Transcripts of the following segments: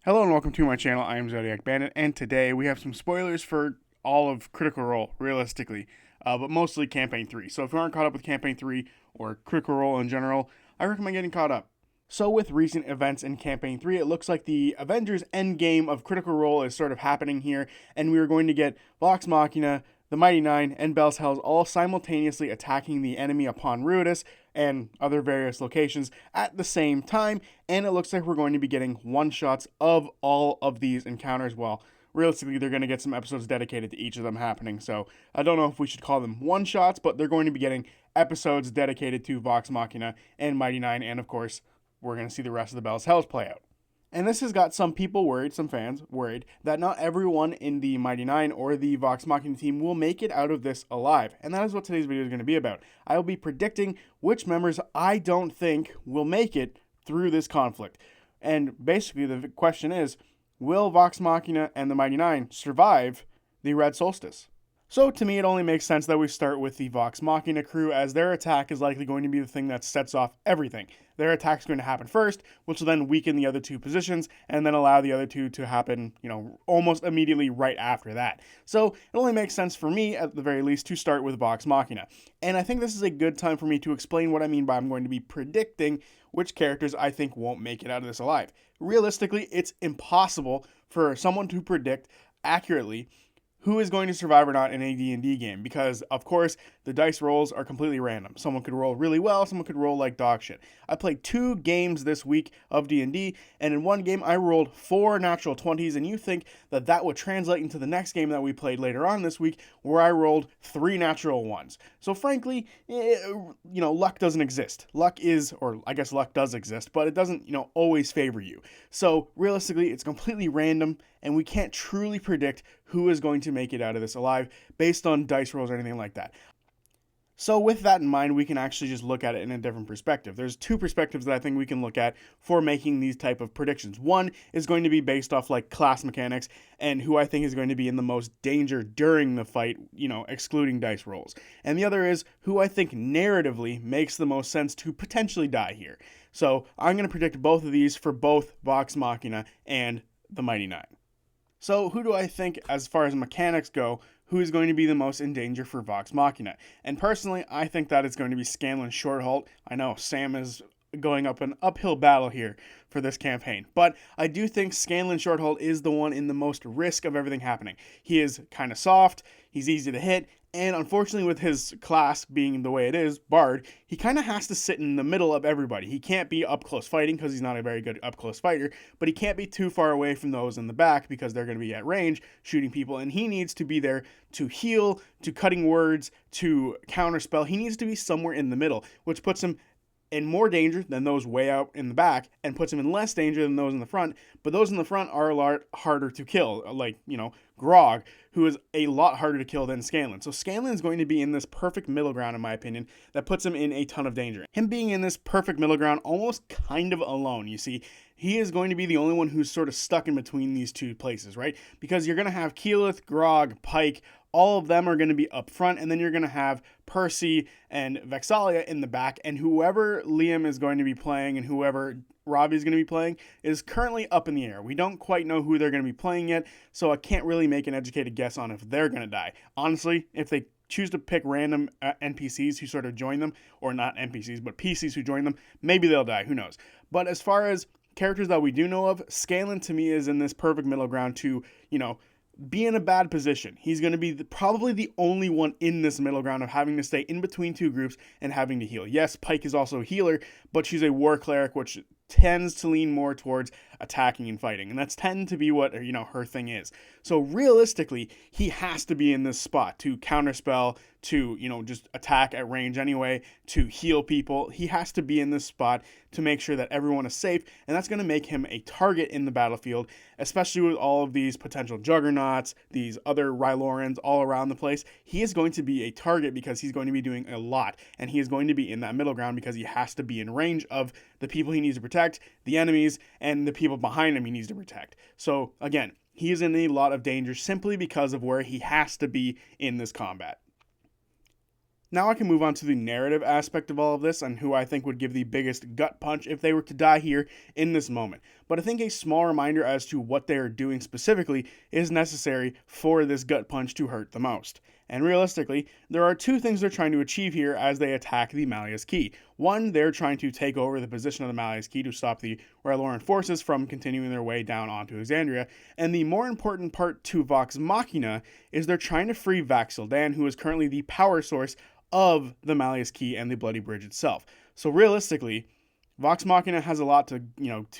Hello and welcome to my channel. I am Zodiac Bandit, and today we have some spoilers for all of Critical Role, realistically, but mostly Campaign 3. So if you aren't caught up with Campaign 3 or Critical Role in general, I recommend getting caught up. So with recent events in Campaign 3, it looks like the Avengers Endgame of Critical Role is sort of happening here, and we are going to get Vox Machina, the Mighty Nine, and Bell's Hells all simultaneously attacking the enemy upon Ruidus and other various locations at the same time, and it looks like we're going to be getting one-shots of all of these encounters. Well, realistically, they're going to get some episodes dedicated to each of them happening, so I don't know if we should call them one-shots, but they're going to be getting episodes dedicated to Vox Machina and Mighty Nine, and of course, we're going to see the rest of the Bell's Hells play out. And this has got some people worried, some fans worried, that not everyone in the Mighty Nine or the Vox Machina team will make it out of this alive. And that is what today's video is going to be about. I will be predicting which members I don't think will make it through this conflict. And basically the question is, will Vox Machina and the Mighty Nine survive the Red Solstice? So to me, it only makes sense that we start with the Vox Machina crew, as their attack is likely going to be the thing that sets off everything. Their attack is going to happen first, which will then weaken the other two positions, and then allow the other two to happen, almost immediately right after that. So it only makes sense for me, at the very least, to start with Vox Machina. And I think this is a good time for me to explain what I mean by I'm going to be predicting which characters I think won't make it out of this alive. Realistically, it's impossible for someone to predict accurately who is going to survive or not in a D&D game, because of course the dice rolls are completely random. Someone could roll really well, someone could roll like dog shit. I played 2 games this week of D&D, and in one game I rolled 4 natural 20s, and you think that that would translate into the next game that we played later on this week, where I rolled 3 natural 1s. So frankly, luck doesn't exist. Luck is, or I guess luck does exist, but it doesn't, always favor you. So realistically, it's completely random, and we can't truly predict who is going to make it out of this alive based on dice rolls or anything like that. So with that in mind, we can actually just look at it in a different perspective. There's 2 perspectives that I think we can look at for making these type of predictions. One is going to be based off like class mechanics and who I think is going to be in the most danger during the fight, excluding dice rolls. And the other is who I think narratively makes the most sense to potentially die here. So I'm going to predict both of these for both Vox Machina and the Mighty Nine. So who do I think, as far as mechanics go, who is going to be the most in danger for Vox Machina? And personally, I think that it's going to be Scanlan Shorthalt. I know Sam is going up an uphill battle here for this campaign, but I do think Scanlan Shorthalt is the one in the most risk of everything happening. He is kind of soft, he's easy to hit, and unfortunately with his class being the way it is, Bard, he kind of has to sit in the middle of everybody. He can't be up close fighting because he's not a very good up close fighter, but he can't be too far away from those in the back because they're going to be at range shooting people, and he needs to be there to heal, to cutting words, to counterspell. He needs to be somewhere in the middle, which puts him in more danger than those way out in the back and puts him in less danger than those in the front. But those in the front are a lot harder to kill, like, Grog, who is a lot harder to kill than Scanlan. So Scanlan is going to be in this perfect middle ground, in my opinion, that puts him in a ton of danger. Him being in this perfect middle ground almost kind of alone, you see. He is going to be the only one who's sort of stuck in between these 2 places, right? Because you're going to have Keyleth, Grog, Pike, all of them are going to be up front, and then you're going to have Percy and Vexalia in the back, and whoever Liam is going to be playing and whoever Robbie is going to be playing is currently up in the air. We don't quite know who they're going to be playing yet, so I can't really make an educated guess on if they're going to die. Honestly, if they choose to pick random NPCs who sort of join them, or not NPCs, but PCs who join them, maybe they'll die, who knows. But as far as characters that we do know of, Scanlan to me is in this perfect middle ground to, be in a bad position. He's going to be probably the only one in this middle ground of having to stay in between 2 groups and having to heal. Yes, Pike is also a healer, but she's a war cleric, which tends to lean more towards attacking and fighting, and that's tend to be what her thing is. So realistically, he has to be in this spot to counterspell, to just attack at range anyway, to heal people. He has to be in this spot to make sure that everyone is safe, and that's going to make him a target in the battlefield, especially with all of these potential juggernauts, these other Rylorans all around the place. He is going to be a target because he's going to be doing a lot, and he is going to be in that middle ground because he has to be in range of the people he needs to protect, the enemies, and the people behind him he needs to protect. So again, he is in a lot of danger simply because of where he has to be in this combat. Now I can move on to the narrative aspect of all of this and who I think would give the biggest gut punch if they were to die here in this moment. but I think a small reminder as to what they are doing specifically is necessary for this gut punch to hurt the most. And realistically, there are two things they're trying to achieve here as they attack the Malleus Key. One, they're trying to take over the position of the Malleus Key to stop the Ryloran forces from continuing their way down onto Alexandria. And the more important part to Vox Machina is they're trying to free Vax'ildan, who is currently the power source of the Malleus Key and the Bloody Bridge itself. So realistically, Vox Machina has a lot to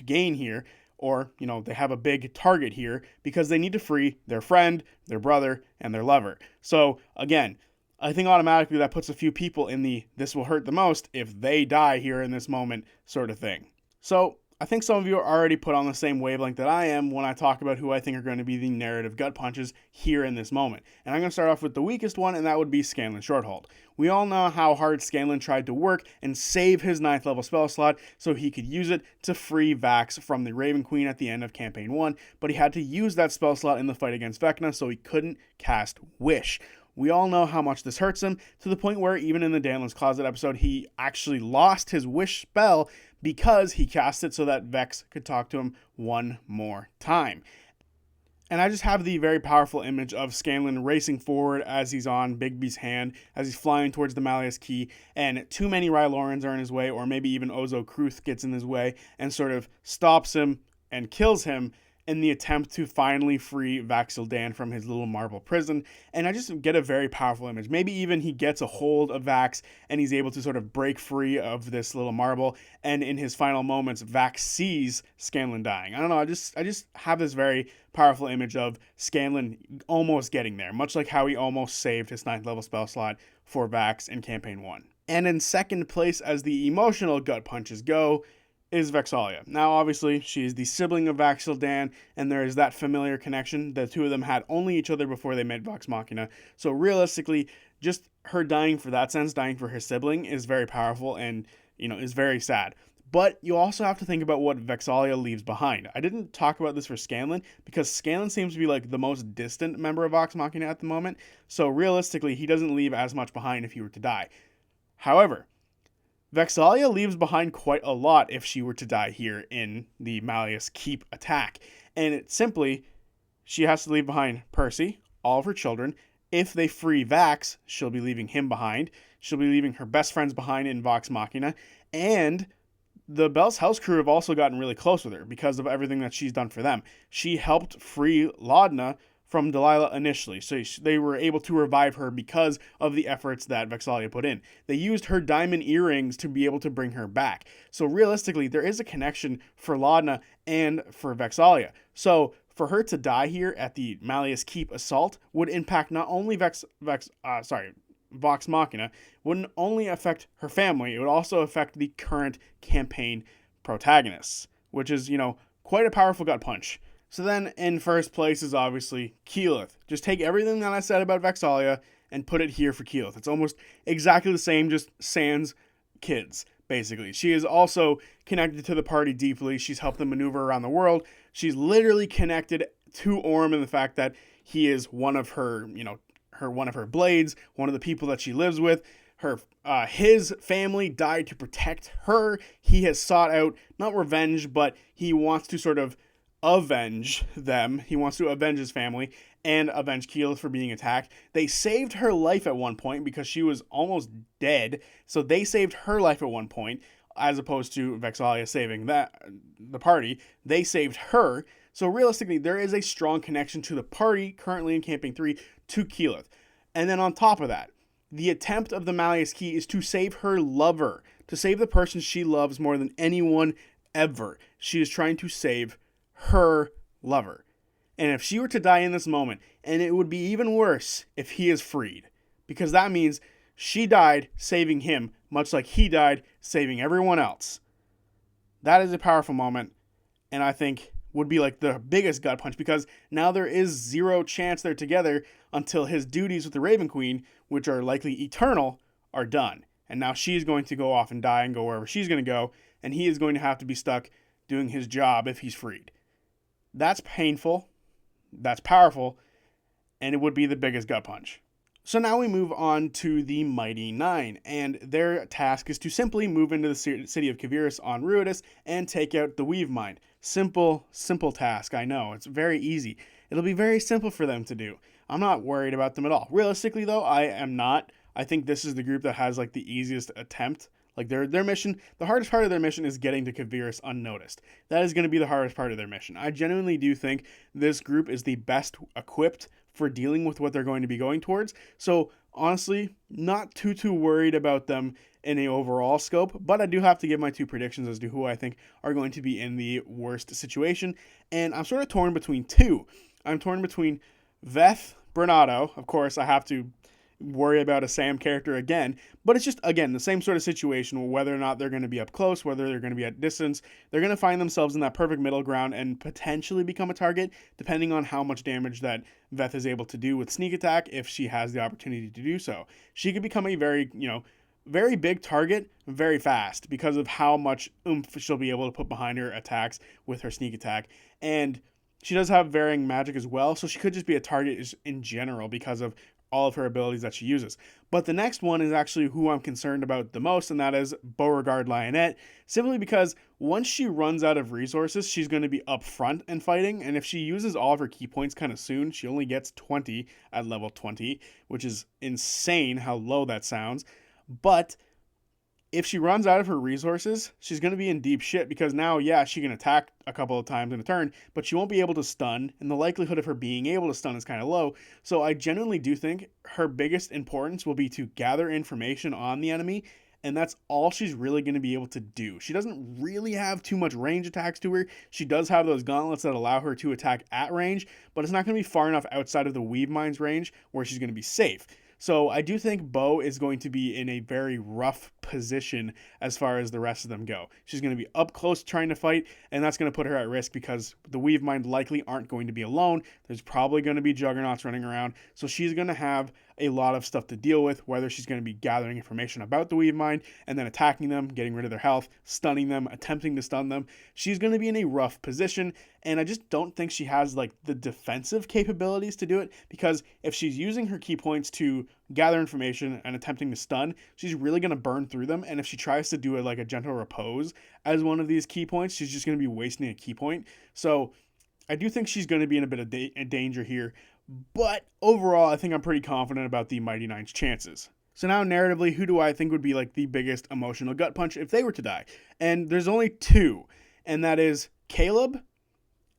gain here, or, they have a big target here because they need to free their friend, their brother, and their lover. So, again, I think automatically that puts a few people in the this will hurt the most if they die here in this moment sort of thing. So, I think some of you are already put on the same wavelength that I am when I talk about who I think are going to be the narrative gut punches here in this moment. And I'm going to start off with the weakest one, and that would be Scanlan Shorthold. We all know how hard Scanlan tried to work and save his 9th level spell slot so he could use it to free Vax from the Raven Queen at the end of Campaign 1, but he had to use that spell slot in the fight against Vecna, so he couldn't cast Wish. We all know how much this hurts him, to the point where even in the Danlin's Closet episode, he actually lost his Wish spell because he cast it so that Vex could talk to him one more time. And I just have the very powerful image of Scanlan racing forward as he's on Bigby's hand, as he's flying towards the Malleus Key, and too many Rylorans are in his way, or maybe even Ozo Kruth gets in his way and sort of stops him and kills him in the attempt to finally free Vax'ildan from his little marble prison. And I just get a very powerful image. Maybe even he gets a hold of Vax and he's able to sort of break free of this little marble, and in his final moments, Vax sees Scanlan dying. I don't know, I just have this very powerful image of Scanlan almost getting there, much like how he almost saved his 9th level spell slot for Vax in Campaign 1. And in second place as the emotional gut punches go is Vex'ahlia. Now, obviously, she is the sibling of Vax'ildan, and there is that familiar connection. The two of them had only each other before they met Vox Machina. So realistically, just her dying for that sense, dying for her sibling, is very powerful and, is very sad. But you also have to think about what Vex'ahlia leaves behind. I didn't talk about this for Scanlan, because Scanlan seems to be like the most distant member of Vox Machina at the moment. So realistically, he doesn't leave as much behind if he were to die. However, Vex'ahlia leaves behind quite a lot if she were to die here in the Malleus Keep attack. And it's simply, she has to leave behind Percy, all of her children. If they free Vax, she'll be leaving him behind. She'll be leaving her best friends behind in Vox Machina. And the Bell's house crew have also gotten really close with her because of everything that she's done for them. She helped free Laudna from Delilah initially, so they were able to revive her because of the efforts that Vex'ahlia put in. They used her diamond earrings to be able to bring her back. So realistically, there is a connection for Laudna and for Vex'ahlia. So for her to die here at the Malleus Keep assault would impact not only Vox Machina, wouldn't only affect her family, it would also affect the current campaign protagonists, which is, quite a powerful gut punch. So then, in first place is obviously Keyleth. Just take everything that I said about Vex'ahlia and put it here for Keyleth. It's almost exactly the same, just sans kids, basically. She is also connected to the party deeply. She's helped them maneuver around the world. She's literally connected to Orm in the fact that he is one of her, one of her blades, one of the people that she lives with. His family died to protect her. He has sought out, not revenge, but he wants to sort of avenge them. He wants to avenge his family and avenge Keyleth for being attacked. They saved her life at one point because she was almost dead. So they saved her life at one point, as opposed to Vex'ahlia saving the party. They saved her. So realistically, there is a strong connection to the party currently in Campaign 3 to Keyleth. And then on top of that, the attempt of the Malleus Key is to save her lover, to save the person she loves more than anyone ever. She is trying to save her lover. And if she were to die in this moment, and it would be even worse if he is freed, because that means she died saving him, much like he died saving everyone else. That is a powerful moment, and I think would be like the biggest gut punch, because now there is zero chance they're together until his duties with the Raven Queen, which are likely eternal, are done. And now she's going to go off and die and go wherever she's going to go, and he is going to have to be stuck doing his job if he's freed. That's painful, that's powerful, and it would be the biggest gut punch. So now we move on to the Mighty Nine, and their task is to simply move into the city of Kavirus on Ruidus and take out the Weave Mind. Simple task. I know. It's very easy. It'll be very simple for them to do. I'm not worried about them at all. Realistically, though, I am not. I think this is the group that has like the easiest attempt. Like their mission, the hardest part of their mission is getting to Kavirius unnoticed. That is going to be the hardest part of their mission. I genuinely do think this group is the best equipped for dealing with what they're going to be going towards. So honestly, not too worried about them in a overall scope, but I do have to give my two predictions as to who I think are going to be in the worst situation. And I'm sort of torn between two. I'm torn between Veth Bernardo. Of course, I have to worry about a Sam character again, but it's just, again, the same sort of situation, whether or not they're going to be up close, whether they're going to be at distance. They're going to find themselves in that perfect middle ground and potentially become a target, depending on how much damage that Veth is able to do with sneak attack if she has the opportunity to do so. She could become a very big target very fast because of how much oomph she'll be able to put behind her attacks with her sneak attack. And she does have varying magic as well, so she could just be a target in general because of all of her abilities that she uses. But the next one is actually who I'm concerned about the most, and that is Beauregard Lionette, simply because once she runs out of resources, she's going to be up front and fighting, and if she uses all of her key points kind of soon, she only gets 20 at level 20, which is insane how low that sounds. But if she runs out of her resources, she's going to be in deep shit because now, yeah, she can attack a couple of times in a turn, but she won't be able to stun, and the likelihood of her being able to stun is kind of low. So I genuinely do think her biggest importance will be to gather information on the enemy, and that's all she's really going to be able to do. She doesn't really have too much range attacks to her. She does have those gauntlets that allow her to attack at range, but it's not going to be far enough outside of the Weave Mind's range where she's going to be safe. So I do think Bo is going to be in a very rough position as far as the rest of them go. She's going to be up close trying to fight, and that's going to put her at risk because the Weave Mind likely aren't going to be alone. There's probably going to be Juggernauts running around, so she's going to have a lot of stuff to deal with, whether she's going to be gathering information about the Weave Mind and then attacking them, getting rid of their health, stunning them, attempting to stun them. She's going to be in a rough position, and I just don't think she has like the defensive capabilities to do it, because if she's using her key points to gather information and attempting to stun, she's really going to burn through them, and if she tries to do it like a gentle repose as one of these key points, she's just going to be wasting a key point. So I do think she's going to be in a bit of danger here, but overall, I think I'm pretty confident about the Mighty Nine's chances. So now, narratively, who do I think would be like the biggest emotional gut punch if they were to die? And there's only two, and that is Caleb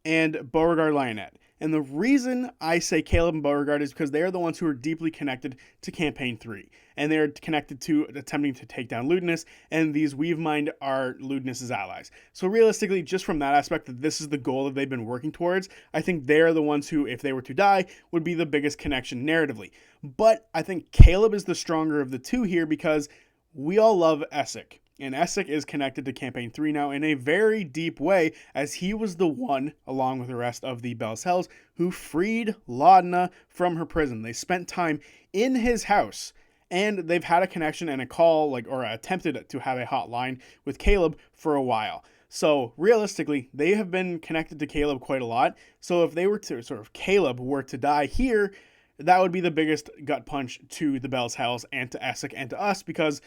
and Beauregard Lionette. And the reason I say Caleb and Beauregard is because they are the ones who are deeply connected to Campaign 3. And they're connected to attempting to take down Ludinus, and these Weave Mind are Ludinus' allies. So realistically, just from that aspect, that this is the goal that they've been working towards, I think they're the ones who, if they were to die, would be the biggest connection narratively. But I think Caleb is the stronger of the two here because we all love Essek. And Essek is connected to Campaign 3 now in a very deep way, as he was the one, along with the rest of the Bell's Hells, who freed Laudna from her prison. They spent time in his house, and they've had a connection and a call, or attempted to have a hotline with Caleb for a while. So realistically, they have been connected to Caleb quite a lot. So if they were to, Caleb were to die here, that would be the biggest gut punch to the Bell's Hells and to Essek and to us, because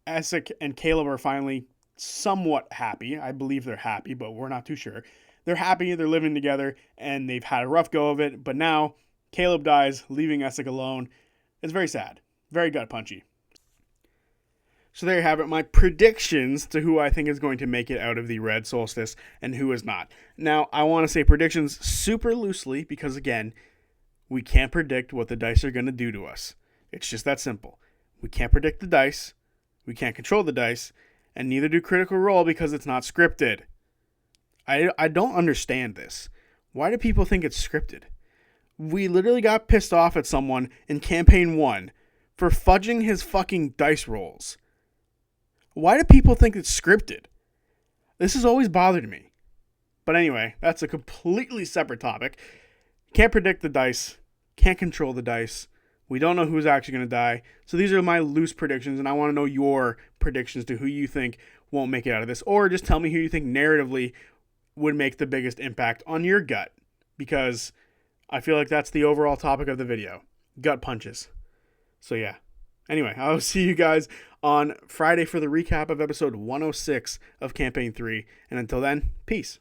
Essek and Caleb are finally somewhat happy. I believe they're happy, but we're not too sure. They're happy, they're living together, and they've had a rough go of it, but now Caleb dies, leaving Essek alone. It's very sad. Very gut punchy. So there you have it, my predictions to who I think is going to make it out of the Red Solstice and who is not. Now, I want to say predictions super loosely because, again, we can't predict what the dice are going to do to us. It's just that simple. We can't predict the dice. We can't control the dice, and neither do Critical Role because it's not scripted. I don't understand this. Why do people think it's scripted? We literally got pissed off at someone in Campaign 1 for fudging his fucking dice rolls. Why do people think it's scripted? This has always bothered me. But anyway, that's a completely separate topic. Can't predict the dice. Can't control the dice. We don't know who's actually going to die. So these are my loose predictions, and I want to know your predictions to who you think won't make it out of this. Or just tell me who you think narratively would make the biggest impact on your gut. Because I feel like that's the overall topic of the video. Gut punches. So yeah. Anyway, I'll see you guys on Friday for the recap of episode 106 of Campaign 3. And until then, peace.